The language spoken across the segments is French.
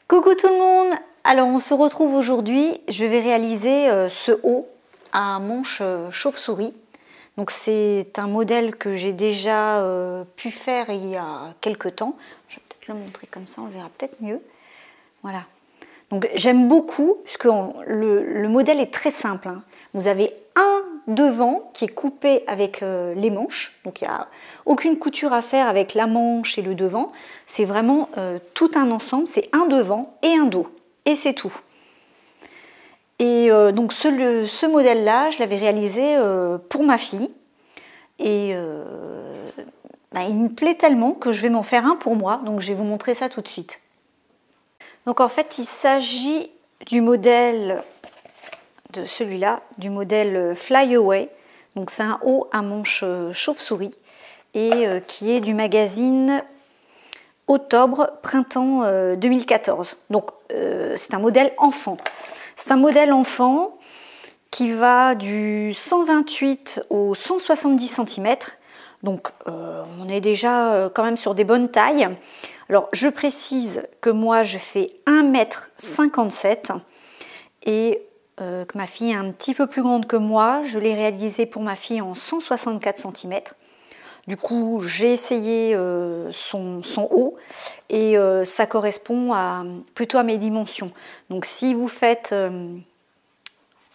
Coucou tout le monde! Alors on se retrouve aujourd'hui, je vais réaliser ce haut à manche chauve-souris. Donc c'est un modèle que j'ai déjà pu faire il y a quelques temps. Je vais peut-être le montrer comme ça, on le verra peut-être mieux. Voilà. Donc j'aime beaucoup, puisque le modèle est très simple. Hein. Vous avez un devant qui est coupé avec les manches. Donc il n'y a aucune couture à faire avec la manche et le devant. C'est vraiment tout un ensemble. C'est un devant et un dos. Et c'est tout. Et donc ce modèle-là, je l'avais réalisé pour ma fille. Et il me plaît tellement que je vais m'en faire un pour moi. Donc je vais vous montrer ça tout de suite. Donc en fait, il s'agit du modèle de celui-là, du modèle Fly Away. Donc c'est un haut à manche chauve-souris et qui est du magazine Octobre-Printemps 2014. Donc c'est un modèle enfant. C'est un modèle enfant qui va du 128 au 170 cm. Donc on est déjà quand même sur des bonnes tailles. Alors je précise que moi je fais 1,57 m et que ma fille est un petit peu plus grande que moi. Je l'ai réalisé pour ma fille en 164 cm. Du coup j'ai essayé son haut et ça correspond plutôt à mes dimensions. Donc si vous faites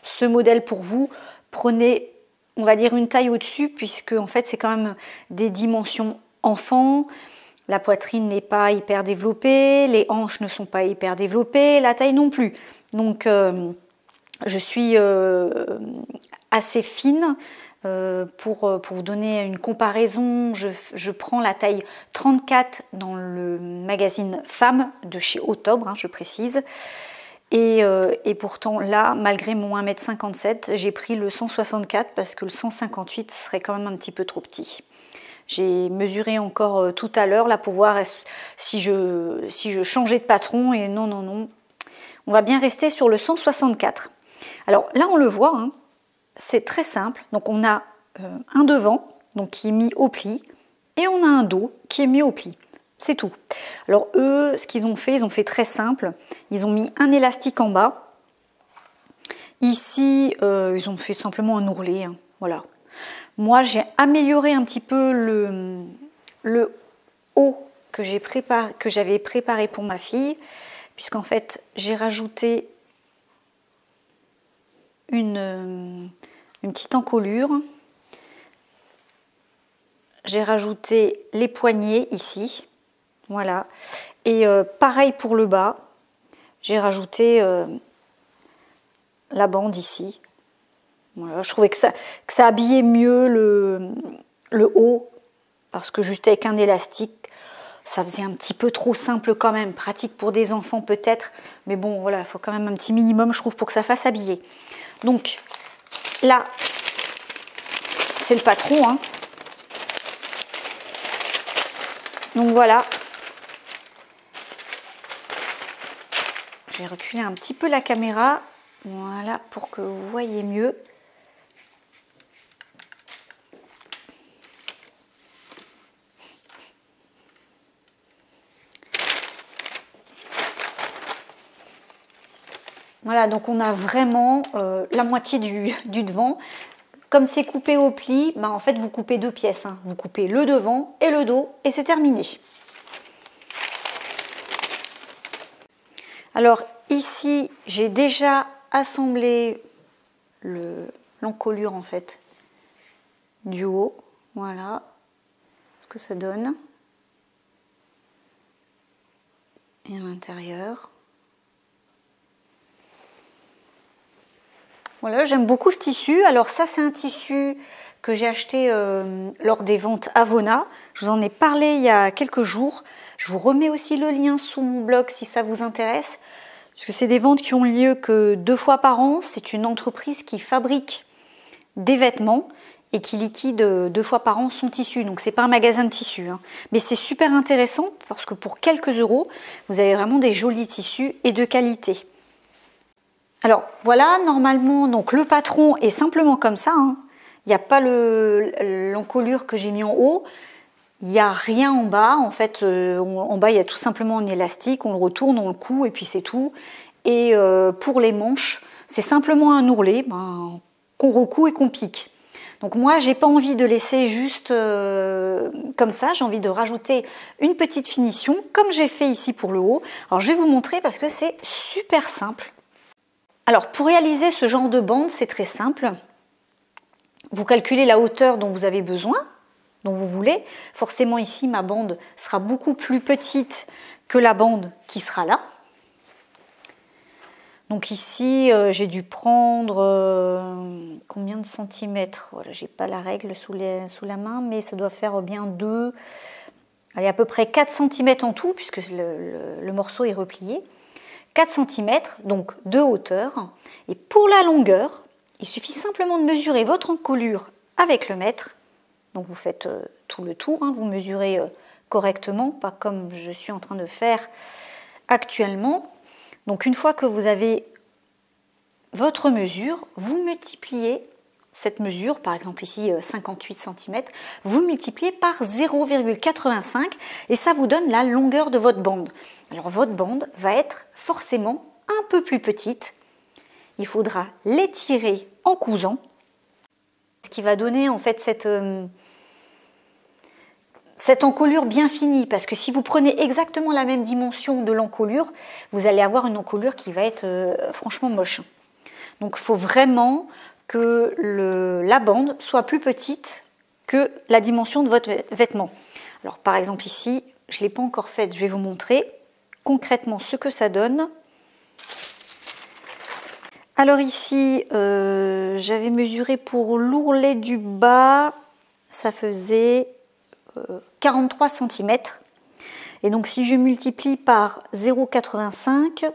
ce modèle pour vous, prenez on va dire une taille au-dessus puisque en fait c'est quand même des dimensions enfants. La poitrine n'est pas hyper développée, les hanches ne sont pas hyper développées, la taille non plus. Donc je suis assez fine. Pour vous donner une comparaison, je prends la taille 34 dans le magazine Femmes de chez Octobre, hein, je précise. Et pourtant là, malgré mon 1,57 m, j'ai pris le 164 parce que le 158 serait quand même un petit peu trop petit. J'ai mesuré encore tout à l'heure là pour voir si je changeais de patron et non. On va bien rester sur le 164. Alors là on le voit, hein, c'est très simple. Donc on a un devant donc qui est mis au pli et on a un dos qui est mis au pli. C'est tout. Alors eux, ce qu'ils ont fait, ils ont fait très simple. Ils ont mis un élastique en bas. Ici, ils ont fait simplement un ourlet. Hein, voilà. Moi, j'ai amélioré un petit peu le haut que j'avais préparé pour ma fille, puisqu'en fait, j'ai rajouté une petite encolure. J'ai rajouté les poignets ici, voilà. Et pareil pour le bas, j'ai rajouté la bande ici. Voilà, je trouvais que ça habillait mieux le haut, parce que juste avec un élastique, ça faisait un petit peu trop simple quand même, pratique pour des enfants peut-être, mais bon voilà, il faut quand même un petit minimum je trouve pour que ça fasse habiller. Donc là, c'est le patron, hein. Donc voilà. Je vais reculer un petit peu la caméra, voilà, pour que vous voyez mieux. Voilà, donc on a vraiment la moitié du devant. Comme c'est coupé au pli, en fait vous coupez deux pièces. Hein. Vous coupez le devant et le dos et c'est terminé. Alors ici, j'ai déjà assemblé l'encolure en fait du haut. Voilà ce que ça donne. Et à l'intérieur. Voilà, j'aime beaucoup ce tissu. Alors ça, c'est un tissu que j'ai acheté lors des ventes Avona. Je vous en ai parlé il y a quelques jours. Je vous remets aussi le lien sous mon blog si ça vous intéresse. Parce que c'est des ventes qui ont lieu que 2 fois par an. C'est une entreprise qui fabrique des vêtements et qui liquide 2 fois par an son tissu. Donc c'est pas un magasin de tissus. Hein. Mais c'est super intéressant parce que pour quelques euros, vous avez vraiment des jolis tissus et de qualité. Alors voilà, normalement, donc le patron est simplement comme ça. Hein. Il n'y a pas l'encolure que j'ai mis en haut. Il n'y a rien en bas. En fait, en bas, il y a tout simplement un élastique. On le retourne, on le coud et puis c'est tout. Et pour les manches, c'est simplement un ourlet qu'on recoud et qu'on pique. Donc moi, j'ai pas envie de laisser juste comme ça. J'ai envie de rajouter une petite finition, comme j'ai fait ici pour le haut. Alors je vais vous montrer parce que c'est super simple. Alors pour réaliser ce genre de bande, c'est très simple. Vous calculez la hauteur dont vous avez besoin, dont vous voulez. Forcément ici, ma bande sera beaucoup plus petite que la bande qui sera là. Donc ici, j'ai dû prendre combien de centimètres? Voilà, j'ai pas la règle sous la main, mais ça doit faire bien 2, allez, à peu près 4 cm en tout, puisque le morceau est replié. 4 cm, donc de hauteur. Et pour la longueur, il suffit simplement de mesurer votre encolure avec le mètre. Donc vous faites tout le tour, vous mesurez correctement, pas comme je suis en train de faire actuellement. Donc une fois que vous avez votre mesure, vous multipliez cette mesure, par exemple ici 58 cm, vous multipliez par 0,85 et ça vous donne la longueur de votre bande. Alors votre bande va être forcément un peu plus petite. Il faudra l'étirer en cousant, ce qui va donner en fait cette encolure bien finie, parce que si vous prenez exactement la même dimension de l'encolure, vous allez avoir une encolure qui va être franchement moche. Donc il faut vraiment que la bande soit plus petite que la dimension de votre vêtement. Alors par exemple ici, je ne l'ai pas encore faite, je vais vous montrer concrètement ce que ça donne. Alors ici, j'avais mesuré pour l'ourlet du bas, ça faisait 43 cm. Et donc si je multiplie par 0,85,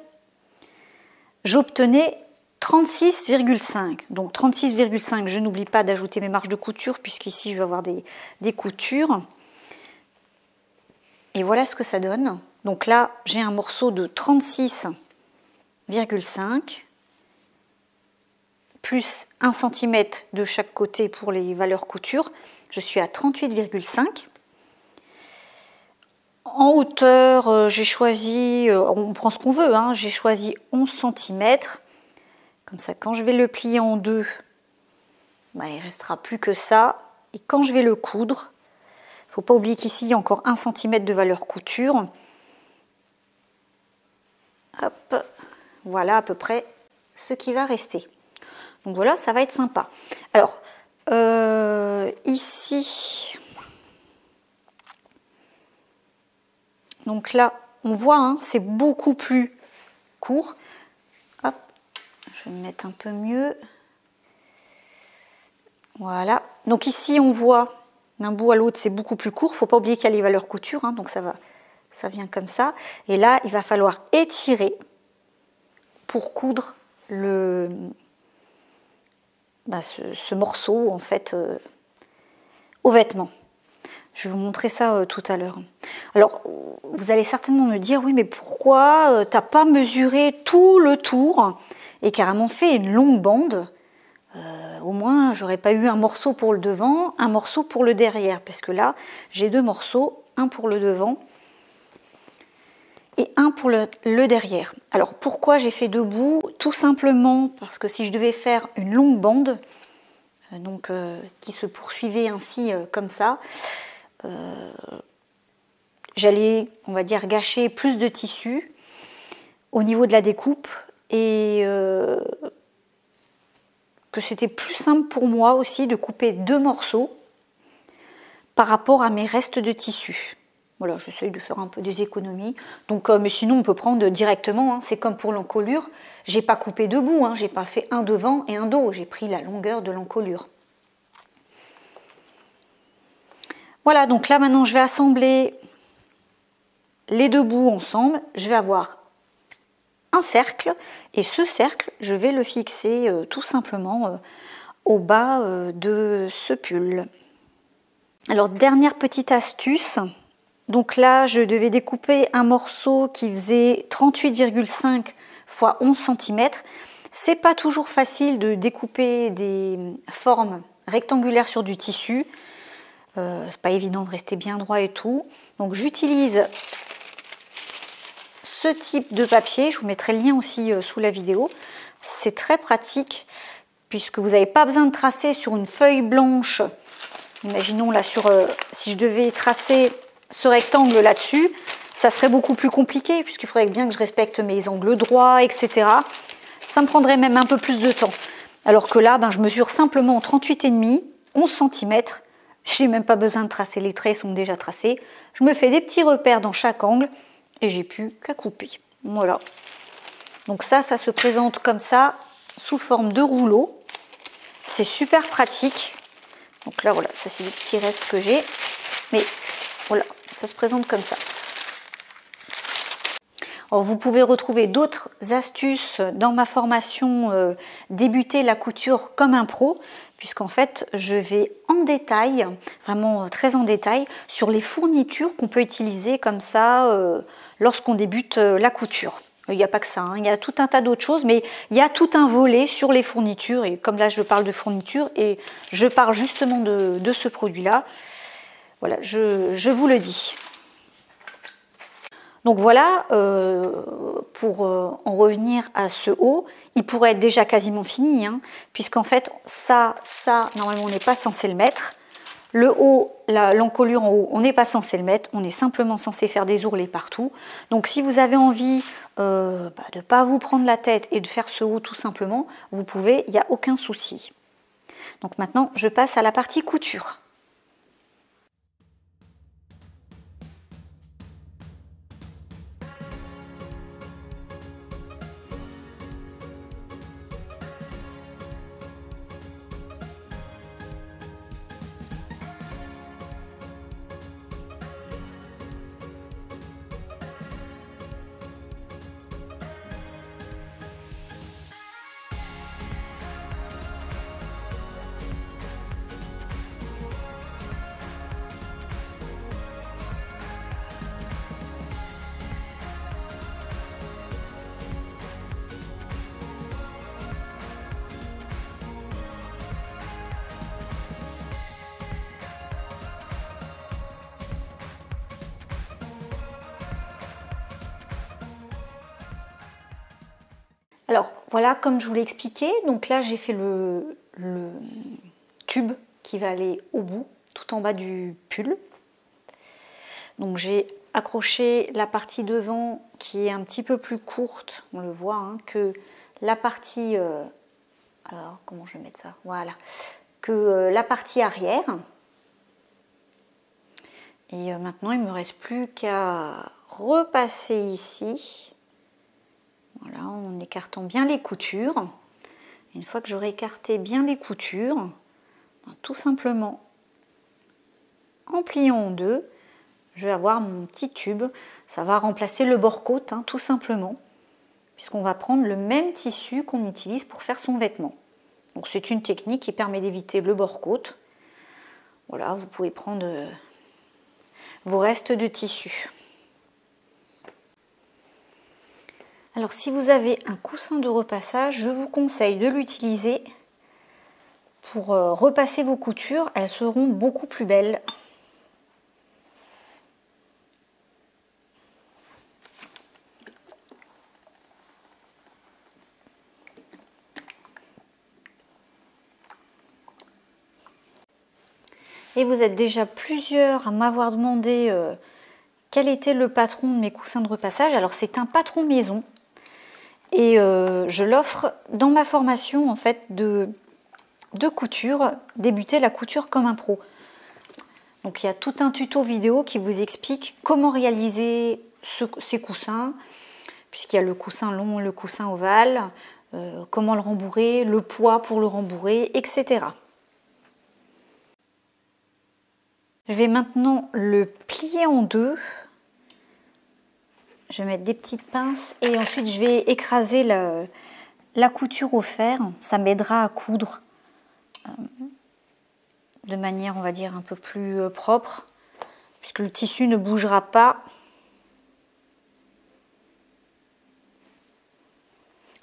j'obtenais 36,5. Donc 36,5, je n'oublie pas d'ajouter mes marges de couture, puisqu'ici je vais avoir des coutures. Et voilà ce que ça donne. Donc là, j'ai un morceau de 36,5, plus 1 cm de chaque côté pour les valeurs couture. Je suis à 38,5. En hauteur, j'ai choisi, on prend ce qu'on veut, j'ai choisi 11 cm. Comme ça, quand je vais le plier en deux, il ne restera plus que ça. Et quand je vais le coudre, il ne faut pas oublier qu'ici, il y a encore 1 cm de valeur couture. Hop, voilà à peu près ce qui va rester. Donc voilà, ça va être sympa. Alors, ici, donc là, on voit, c'est beaucoup plus court. Hop, je vais me mettre un peu mieux. Voilà. Donc ici, on voit d'un bout à l'autre, c'est beaucoup plus court. Il ne faut pas oublier qu'il y a les valeurs couture, donc ça vient comme ça. Et là, il va falloir étirer pour coudre ce morceau en fait au vêtement. Je vais vous montrer ça tout à l'heure. Alors, vous allez certainement me dire, oui, mais pourquoi t'as pas mesuré tout le tour et carrément fait une longue bande? Au moins, j'aurais pas eu un morceau pour le devant, un morceau pour le derrière, parce que là, j'ai deux morceaux, un pour le devant et un pour le derrière. Alors, pourquoi j'ai fait deux bouts? Tout simplement parce que si je devais faire une longue bande, qui se poursuivait ainsi comme ça, j'allais, on va dire, gâcher plus de tissu au niveau de la découpe et que c'était plus simple pour moi aussi de couper deux morceaux par rapport à mes restes de tissu. Voilà, j'essaye de faire un peu des économies. Donc, mais sinon, on peut prendre directement. C'est comme pour l'encolure. J'ai pas coupé deux bouts. J'ai pas fait un devant et un dos. J'ai pris la longueur de l'encolure. Voilà, donc là maintenant, je vais assembler les deux bouts ensemble. Je vais avoir un cercle et ce cercle, je vais le fixer tout simplement au bas de ce pull. Alors, dernière petite astuce. Donc là, je devais découper un morceau qui faisait 38,5 x 11 cm. C'est pas toujours facile de découper des formes rectangulaires sur du tissu. C'est pas évident de rester bien droit et tout. Donc j'utilise ce type de papier. Je vous mettrai le lien aussi sous la vidéo. C'est très pratique puisque vous n'avez pas besoin de tracer sur une feuille blanche. Imaginons là si je devais tracer ce rectangle là-dessus, ça serait beaucoup plus compliqué puisqu'il faudrait bien que je respecte mes angles droits, etc. Ça me prendrait même un peu plus de temps. Alors que là, je mesure simplement 38,5, 11 cm. Je n'ai même pas besoin de tracer, les traits sont déjà tracés. Je me fais des petits repères dans chaque angle et j'ai plus qu'à couper. Voilà. Donc ça se présente comme ça, sous forme de rouleau. C'est super pratique. Donc là, voilà, ça c'est des petits restes que j'ai. Mais voilà, ça se présente comme ça. Alors, vous pouvez retrouver d'autres astuces dans ma formation Débuter la couture comme un pro, puisqu'en fait je vais en détail, vraiment très en détail, sur les fournitures qu'on peut utiliser comme ça lorsqu'on débute la couture. Il n'y a pas que ça, hein. Il y a tout un tas d'autres choses, mais il y a tout un volet sur les fournitures, et comme là je parle de fournitures, et je parle justement de ce produit-là, voilà, je vous le dis. Donc voilà, pour en revenir à ce haut, il pourrait être déjà quasiment fini, hein, puisqu'en fait, ça, normalement, on n'est pas censé le mettre. Le haut, l'encolure en haut, on n'est pas censé le mettre, on est simplement censé faire des ourlets partout. Donc si vous avez envie de ne pas vous prendre la tête et de faire ce haut tout simplement, vous pouvez, il n'y a aucun souci. Donc maintenant, je passe à la partie couture. Alors voilà, comme je vous l'ai expliqué, donc là j'ai fait le tube qui va aller au bout, tout en bas du pull. Donc j'ai accroché la partie devant qui est un petit peu plus courte, on le voit, hein, que la partie, alors comment je vais mettre ça, voilà, que la partie arrière. Et maintenant il ne me reste plus qu'à repasser ici. Voilà, en écartant bien les coutures. Une fois que j'aurai écarté bien les coutures, tout simplement en pliant en deux, je vais avoir mon petit tube. Ça va remplacer le bord-côte, hein, tout simplement, puisqu'on va prendre le même tissu qu'on utilise pour faire son vêtement. Donc c'est une technique qui permet d'éviter le bord-côte. Voilà, vous pouvez prendre vos restes de tissu. Alors si vous avez un coussin de repassage, je vous conseille de l'utiliser pour repasser vos coutures. Elles seront beaucoup plus belles. Et vous êtes déjà plusieurs à m'avoir demandé quel était le patron de mes coussins de repassage. Alors c'est un patron maison. Et je l'offre dans ma formation en fait de couture, débuter la couture comme un pro. Donc il y a tout un tuto vidéo qui vous explique comment réaliser ces coussins, puisqu'il y a le coussin long, le coussin ovale, comment le rembourrer, le poids pour le rembourrer, etc. Je vais maintenant le plier en deux. Je vais mettre des petites pinces et ensuite je vais écraser la couture au fer. Ça m'aidera à coudre de manière, on va dire, un peu plus propre, puisque le tissu ne bougera pas.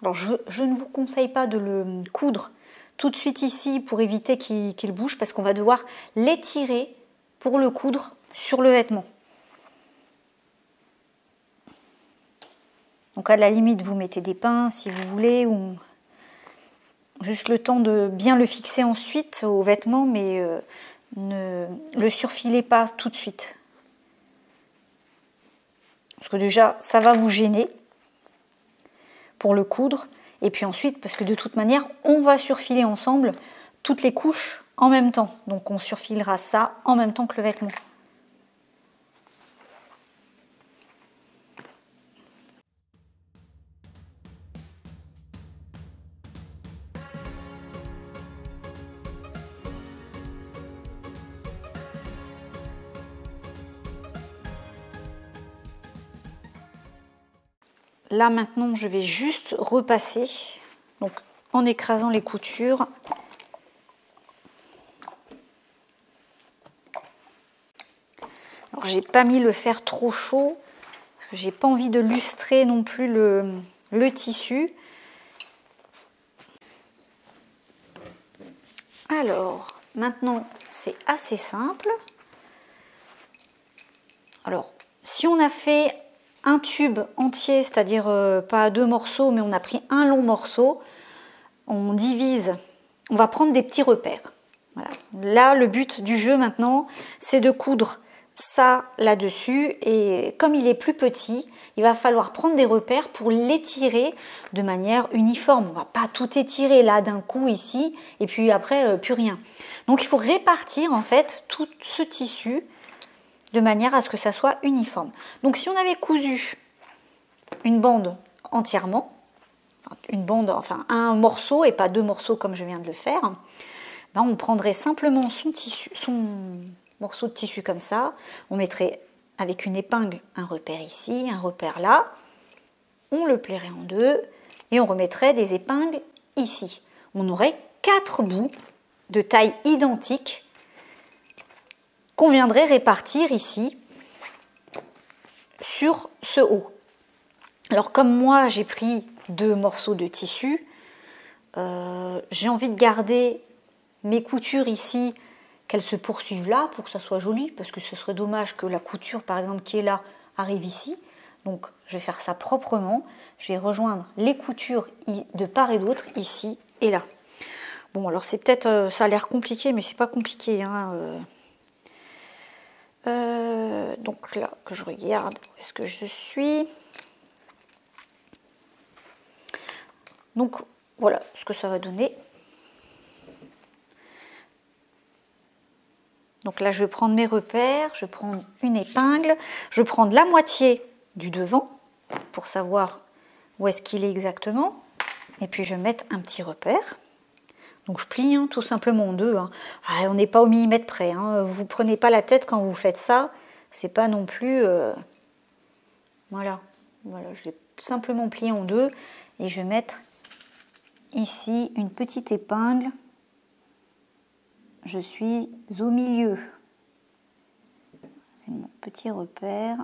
Alors je ne vous conseille pas de le coudre tout de suite ici pour éviter qu'il bouge, parce qu'on va devoir l'étirer pour le coudre sur le vêtement. Donc à la limite, vous mettez des pinces si vous voulez, ou juste le temps de bien le fixer ensuite au vêtement, mais ne le surfilez pas tout de suite. Parce que déjà, ça va vous gêner pour le coudre. Et puis ensuite, parce que de toute manière, on va surfiler ensemble toutes les couches en même temps. Donc on surfilera ça en même temps que le vêtement. Là maintenant, je vais juste repasser, donc en écrasant les coutures. Alors j'ai pas mis le fer trop chaud, parce que j'ai pas envie de lustrer non plus le tissu. Alors maintenant, c'est assez simple. Alors, si on a fait un tube entier, c'est-à-dire pas deux morceaux, mais on a pris un long morceau, on divise, on va prendre des petits repères. Voilà. Là, le but du jeu maintenant, c'est de coudre ça là-dessus, et comme il est plus petit, il va falloir prendre des repères pour l'étirer de manière uniforme. On ne va pas tout étirer là d'un coup ici, et puis après, plus rien. Donc il faut répartir en fait tout ce tissu de manière à ce que ça soit uniforme. Donc si on avait cousu une bande entièrement, enfin un morceau et pas deux morceaux comme je viens de le faire, ben on prendrait simplement son tissu, son morceau de tissu comme ça, on mettrait avec une épingle un repère ici, un repère là, on le plierait en deux et on remettrait des épingles ici. On aurait 4 bouts de taille identique qu'on viendrait répartir ici sur ce haut. Alors comme moi j'ai pris 2 morceaux de tissu, j'ai envie de garder mes coutures ici, qu'elles se poursuivent là pour que ça soit joli, parce que ce serait dommage que la couture par exemple qui est là arrive ici. Donc je vais faire ça proprement, je vais rejoindre les coutures de part et d'autre ici et là. Bon alors c'est peut-être, ça a l'air compliqué mais c'est pas compliqué hein. Donc là, que je regarde où est-ce que je suis. Donc voilà ce que ça va donner. Donc là, je vais prendre mes repères, je vais prendre une épingle, je vais prendre la moitié du devant pour savoir où est-ce qu'il est exactement. Et puis je vais mettre un petit repère. Donc je plie hein, tout simplement en deux. Hein. Ah, on n'est pas au millimètre près. Hein. Vous ne prenez pas la tête quand vous faites ça. C'est pas non plus... Voilà, je l'ai simplement plié en deux. Et je vais mettre ici une petite épingle. Je suis au milieu. C'est mon petit repère.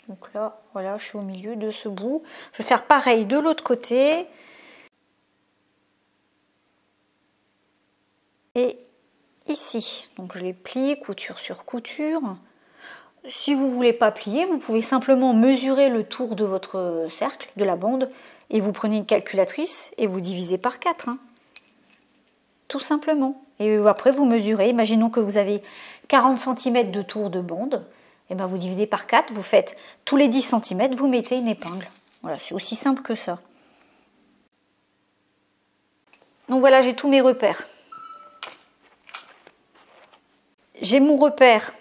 Donc là, voilà, je suis au milieu de ce bout. Je vais faire pareil de l'autre côté. Et ici, donc je les plie couture sur couture. Si vous ne voulez pas plier, vous pouvez simplement mesurer le tour de votre cercle, de la bande, et vous prenez une calculatrice et vous divisez par 4. Hein. Tout simplement. Et après, vous mesurez. Imaginons que vous avez 40 cm de tour de bande. Et bien, vous divisez par 4, vous faites tous les 10 cm, vous mettez une épingle. Voilà, c'est aussi simple que ça. Donc voilà, j'ai tous mes repères. J'ai mon repère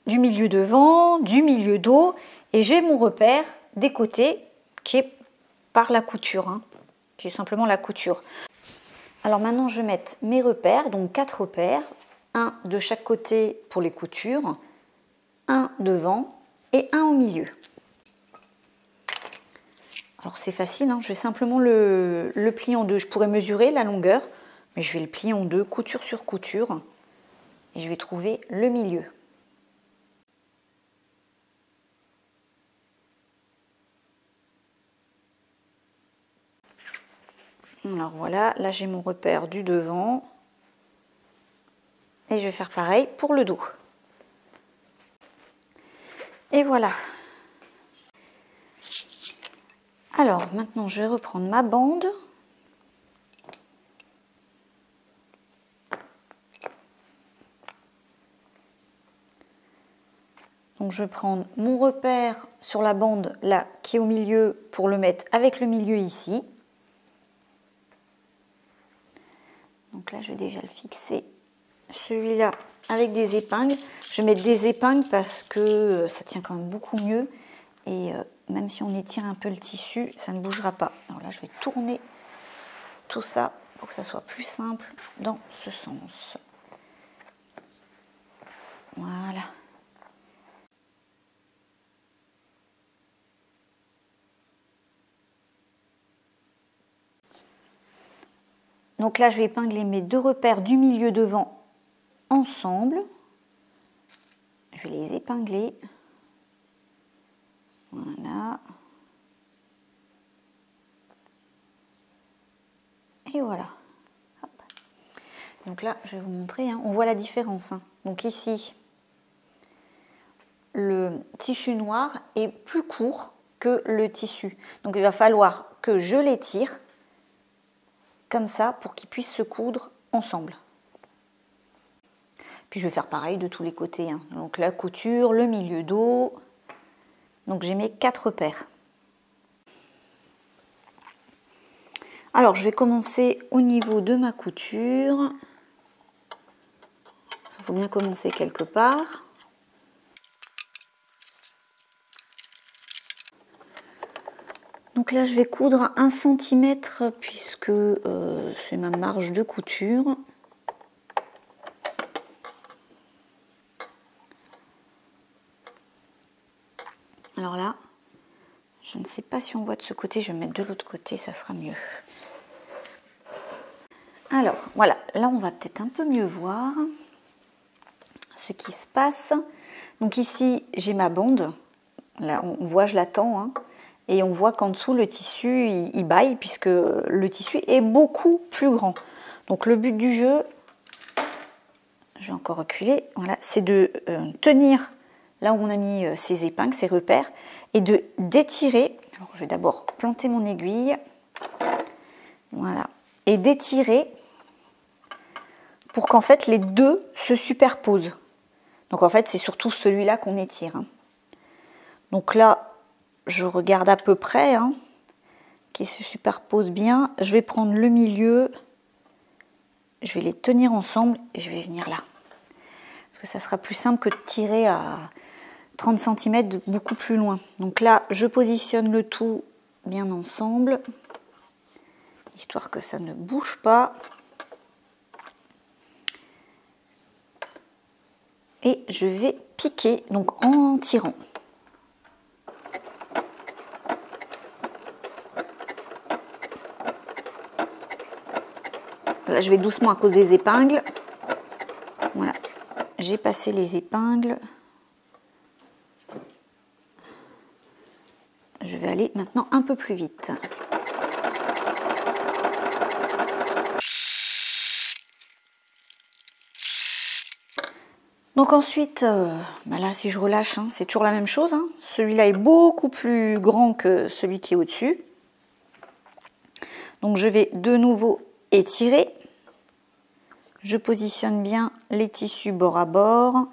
du milieu devant, du milieu dos, et j'ai mon repère des côtés qui est par la couture, hein, qui est simplement la couture. Alors maintenant, je vais mettre mes repères, donc 4 repères, un de chaque côté pour les coutures, un devant et un au milieu. Alors c'est facile, hein, je vais simplement le plier en deux. Je pourrais mesurer la longueur, mais je vais le plier en deux, couture sur couture, et je vais trouver le milieu. Alors voilà, là j'ai mon repère du devant. Et je vais faire pareil pour le dos. Et voilà. Alors maintenant je vais reprendre ma bande. Donc je vais prendre mon repère sur la bande là qui est au milieu pour le mettre avec le milieu ici. Donc là je vais déjà le fixer. Celui-là avec des épingles. Je vais mettre des épingles parce que ça tient quand même beaucoup mieux. Et même si on étire un peu le tissu, ça ne bougera pas. Alors là je vais tourner tout ça pour que ça soit plus simple dans ce sens. Voilà. Donc là, je vais épingler mes deux repères du milieu devant ensemble. Je vais les épingler. Voilà. Et voilà. Hop. Donc là, je vais vous montrer, hein, on voit la différence. Hein. Donc ici, le tissu noir est plus court que le tissu. Donc il va falloir que je l'étire comme ça pour qu'ils puissent se coudre ensemble. Puis je vais faire pareil de tous les côtés. Hein. Donc la couture, le milieu dos. Donc j'ai mes 4 repères. Alors je vais commencer au niveau de ma couture. Il faut bien commencer quelque part. Donc là je vais coudre à 1 cm puisque c'est ma marge de couture. Alors là, je ne sais pas si on voit de ce côté, je vais mettre de l'autre côté, ça sera mieux. Alors voilà, là on va peut-être un peu mieux voir ce qui se passe. Donc ici j'ai ma bande, là on voit je la tends, hein, et on voit qu'en dessous le tissu il baille puisque le tissu est beaucoup plus grand. Donc le but du jeu, je vais encore reculer, voilà, c'est de tenir là où on a mis ces épingles, ces repères, et de d'étirer. Alors je vais d'abord planter mon aiguille, voilà, et d'étirer pour qu'en fait les deux se superposent. Donc en fait c'est surtout celui-là qu'on étire. Hein. Donc là je regarde à peu près, hein, qui se superpose bien. Je vais prendre le milieu, je vais les tenir ensemble et je vais venir là. Parce que ça sera plus simple que de tirer à 30 cm de beaucoup plus loin. Donc là, je positionne le tout bien ensemble, histoire que ça ne bouge pas. Et je vais piquer, donc en tirant. Là, je vais doucement à cause des épingles. Voilà, j'ai passé les épingles. Je vais aller maintenant un peu plus vite. Donc ensuite, là si je relâche, hein, c'est toujours la même chose. Hein. Celui-là est beaucoup plus grand que celui qui est au-dessus. Donc je vais de nouveau étirer. Je positionne bien les tissus bord à bord.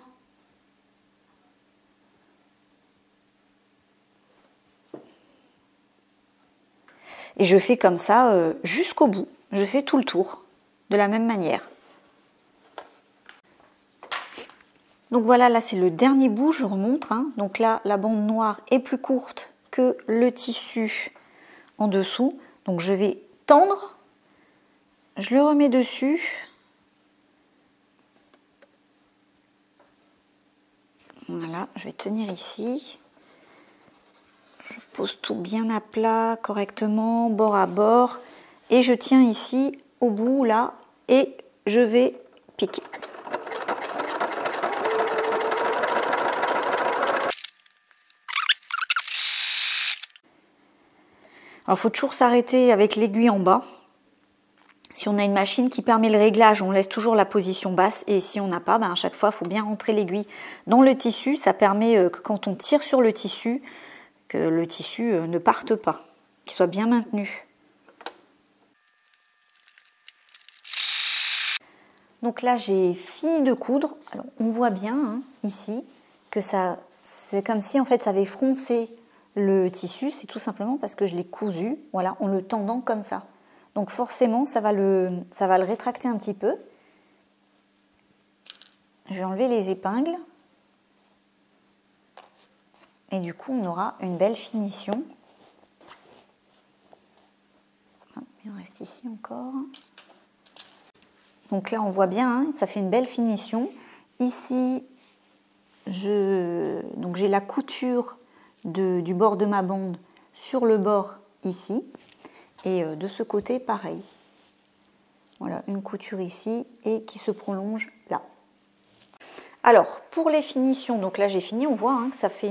Et je fais comme ça jusqu'au bout. Je fais tout le tour de la même manière. Donc voilà, là c'est le dernier bout, je remonte. Hein. Donc là, la bande noire est plus courte que le tissu en dessous. Donc je vais tendre, je le remets dessus. Voilà, je vais tenir ici. Je pose tout bien à plat, correctement, bord à bord. Et je tiens ici, au bout, là, et je vais piquer. Alors, il faut toujours s'arrêter avec l'aiguille en bas. Si on a une machine qui permet le réglage, on laisse toujours la position basse. Et si on n'a pas, à chaque fois, il faut bien rentrer l'aiguille dans le tissu. Ça permet que quand on tire sur le tissu, que le tissu ne parte pas, qu'il soit bien maintenu. Donc là, j'ai fini de coudre. Alors, on voit bien ici que c'est comme si en fait ça avait froncé le tissu. C'est tout simplement parce que je l'ai cousu, voilà, en le tendant comme ça. Donc forcément, ça va le rétracter un petit peu. Je vais enlever les épingles. Et du coup, on aura une belle finition. Il en reste ici encore. Donc là, on voit bien, ça fait une belle finition. Ici, j'ai la couture du bord de ma bande sur le bord ici. Et de ce côté, pareil. Voilà, une couture ici et qui se prolonge là. Alors, pour les finitions, donc là j'ai fini, on voit que ça fait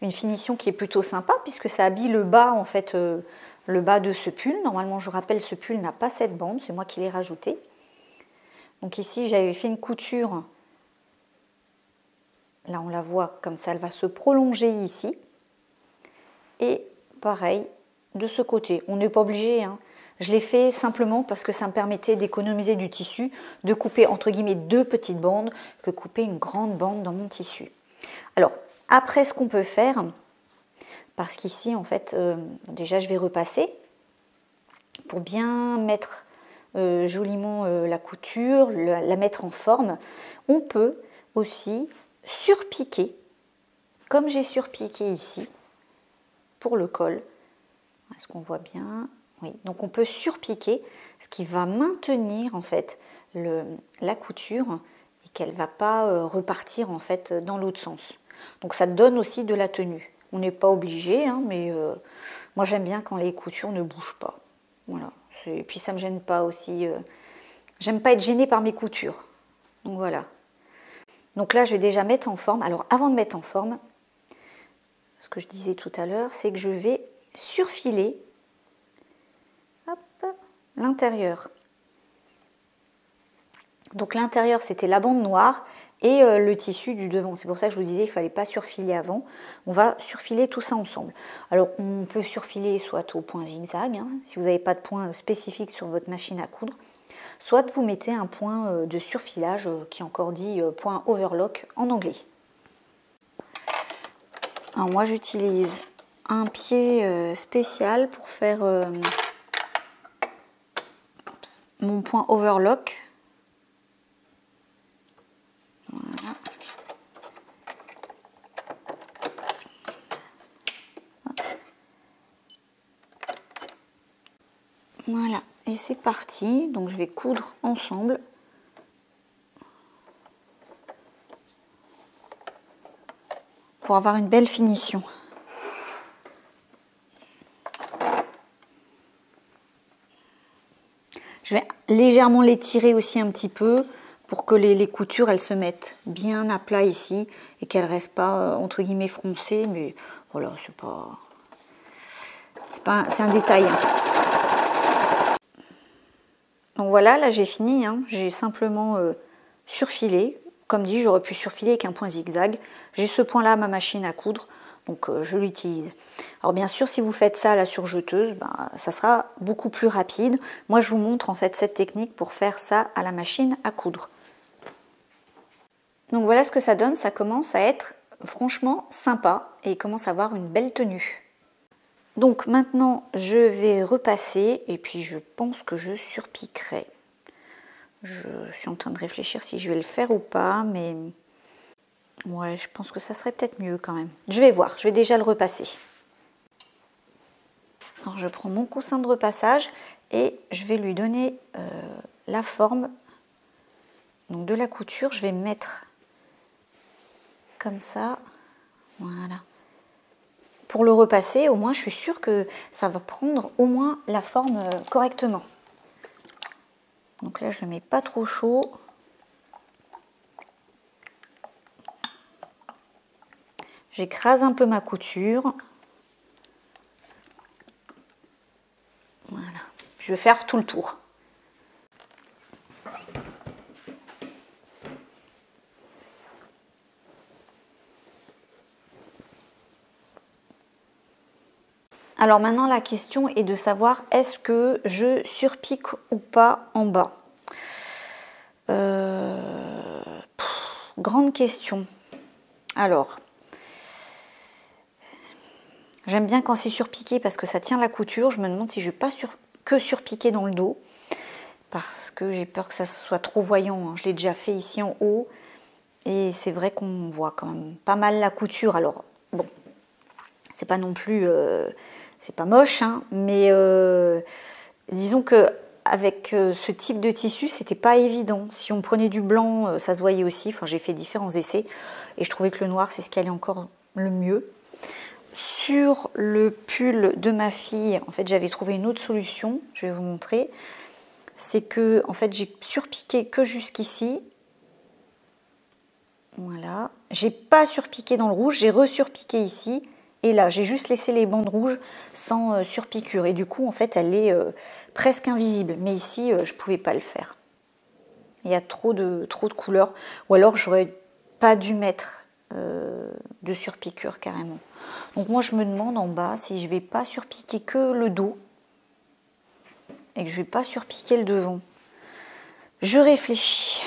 une finition qui est plutôt sympa puisque ça habille le bas, en fait, le bas de ce pull. Normalement, je rappelle, ce pull n'a pas cette bande, c'est moi qui l'ai rajouté. Donc ici, j'avais fait une couture, là on la voit comme ça, elle va se prolonger ici. Et pareil, de ce côté, on n'est pas obligé, Je l'ai fait simplement parce que ça me permettait d'économiser du tissu, de couper entre guillemets 2 petites bandes, que couper une grande bande dans mon tissu. Alors, après ce qu'on peut faire, parce qu'ici en fait, déjà je vais repasser pour bien mettre joliment la couture, la mettre en forme. On peut aussi surpiquer, comme j'ai surpiqué ici, pour le col. Est-ce qu'on voit bien ? Oui, donc on peut surpiquer, ce qui va maintenir en fait la couture et qu'elle ne va pas repartir en fait dans l'autre sens. Donc ça donne aussi de la tenue. On n'est pas obligé, mais moi j'aime bien quand les coutures ne bougent pas. Voilà. Et puis ça ne me gêne pas aussi. J'aime pas être gênée par mes coutures. Donc voilà. Donc là je vais déjà mettre en forme. Alors avant de mettre en forme, ce que je disais tout à l'heure, c'est que je vais surfiler l'intérieur. Donc l'intérieur c'était la bande noire et le tissu du devant. C'est pour ça que je vous disais qu'il ne fallait pas surfiler avant. On va surfiler tout ça ensemble. Alors on peut surfiler soit au point zigzag, si vous n'avez pas de point spécifique sur votre machine à coudre, soit vous mettez un point de surfilage qui est encore dit point overlock en anglais. Alors moi j'utilise un pied spécial pour faire mon point overlock. Voilà. Voilà, et c'est parti. Donc je vais coudre ensemble. Pour avoir une belle finition. Je vais légèrement l'étirer aussi un petit peu pour que les coutures elles se mettent bien à plat ici et qu'elles ne restent pas entre guillemets froncées, mais voilà, c'est un détail. Donc voilà, là j'ai fini, j'ai simplement surfilé. Comme dit, j'aurais pu surfiler avec un point zigzag. J'ai ce point là à ma machine à coudre, donc je l'utilise. Alors bien sûr, si vous faites ça à la surjeteuse, ça sera beaucoup plus rapide. Moi je vous montre en fait cette technique pour faire ça à la machine à coudre. Donc voilà ce que ça donne, ça commence à être franchement sympa et commence à avoir une belle tenue. Donc maintenant je vais repasser et puis je pense que je surpiquerai. Je suis en train de réfléchir si je vais le faire ou pas, mais ouais, je pense que ça serait peut-être mieux quand même. Je vais voir, je vais déjà le repasser. Alors je prends mon coussin de repassage et je vais lui donner la forme donc de la couture. Je vais mettre comme ça, voilà. Pour le repasser, au moins je suis sûre que ça va prendre au moins la forme correctement. Donc là je ne le mets pas trop chaud. J'écrase un peu ma couture. Voilà. Je vais faire tout le tour. Alors maintenant la question est de savoir est-ce que je surpique ou pas en bas. Grande question. Alors, j'aime bien quand c'est surpiqué parce que ça tient la couture. Je me demande si je ne vais pas que surpiquer dans le dos parce que j'ai peur que ça soit trop voyant, hein. Je l'ai déjà fait ici en haut et c'est vrai qu'on voit quand même pas mal la couture. Alors bon, c'est pas non plus, c'est pas moche, hein, mais disons que avec ce type de tissu, c'était pas évident. Si on prenait du blanc, ça se voyait aussi. Enfin, j'ai fait différents essais et je trouvais que le noir, c'est ce qui allait encore le mieux. Sur le pull de ma fille, en fait, j'avais trouvé une autre solution. Je vais vous montrer. C'est que, en fait, j'ai surpiqué que jusqu'ici. Voilà. J'ai pas surpiqué dans le rouge, j'ai resurpiqué ici. Et là, j'ai juste laissé les bandes rouges sans surpiqûre. Et du coup, en fait, elle est presque invisible. Mais ici, je ne pouvais pas le faire. Il y a trop de couleurs. Ou alors, j'aurais pas dû mettre de surpiqûre carrément. Donc moi, je me demande en bas si je ne vais pas surpiquer que le dos. Et que je ne vais pas surpiquer le devant. Je réfléchis.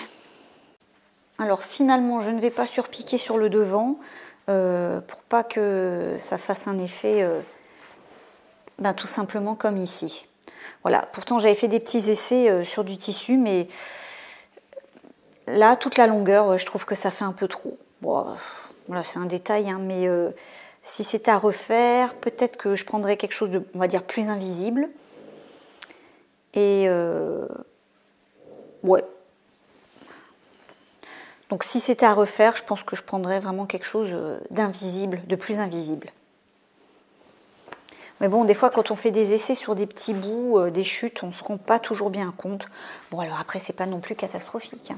Alors finalement, je ne vais pas surpiquer sur le devant. Pour pas que ça fasse un effet tout simplement comme ici. Voilà, pourtant j'avais fait des petits essais sur du tissu, mais là, toute la longueur, je trouve que ça fait un peu trop. Bon, voilà, c'est un détail, hein, mais si c'était à refaire, peut-être que je prendrais quelque chose de, on va dire, plus invisible. Et ouais. Donc si c'était à refaire, je pense que je prendrais vraiment quelque chose d'invisible, de plus invisible. Mais bon, des fois, quand on fait des essais sur des petits bouts, des chutes, on ne se rend pas toujours bien compte. Bon, alors après, c'est pas non plus catastrophique, hein.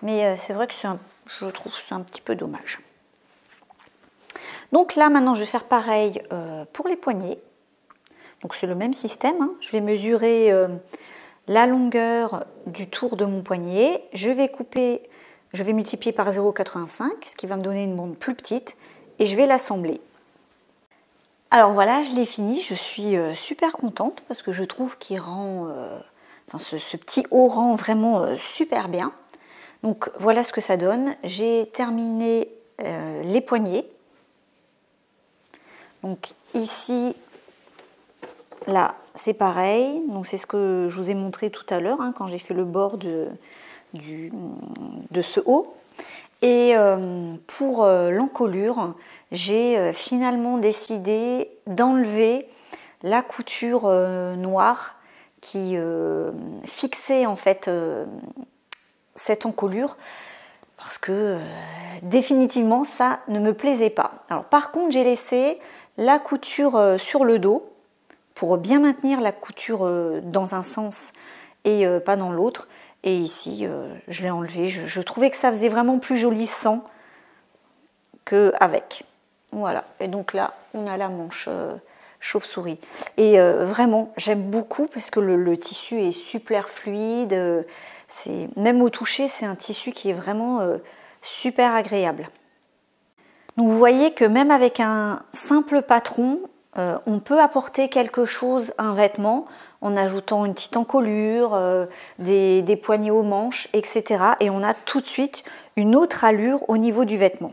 Mais c'est vrai que je trouve que c'est un petit peu dommage. Donc là, maintenant, je vais faire pareil pour les poignets. Donc c'est le même système, hein. Je vais mesurer la longueur du tour de mon poignet. Je vais multiplier par 0,85, ce qui va me donner une bande plus petite, et je vais l'assembler. Alors voilà, je l'ai fini, je suis super contente parce que je trouve qu'il rend, ce petit haut rend vraiment super bien. Donc voilà ce que ça donne. J'ai terminé les poignets. Donc ici, là, c'est pareil. Donc c'est ce que je vous ai montré tout à l'heure, hein, quand j'ai fait le bord de ce haut. Et pour l'encolure, j'ai finalement décidé d'enlever la couture noire qui fixait en fait cette encolure parce que définitivement ça ne me plaisait pas. Alors par contre, j'ai laissé la couture sur le dos pour bien maintenir la couture dans un sens et pas dans l'autre. Et ici, je l'ai enlevé. Je trouvais que ça faisait vraiment plus joli sans qu'avec. Voilà. Et donc là, on a la manche chauve-souris. Et vraiment, j'aime beaucoup parce que le tissu est super fluide. Même au toucher, c'est un tissu qui est vraiment super agréable. Donc vous voyez que même avec un simple patron, on peut apporter quelque chose à un vêtement en ajoutant une petite encolure, des poignées aux manches, etc. Et on a tout de suite une autre allure au niveau du vêtement.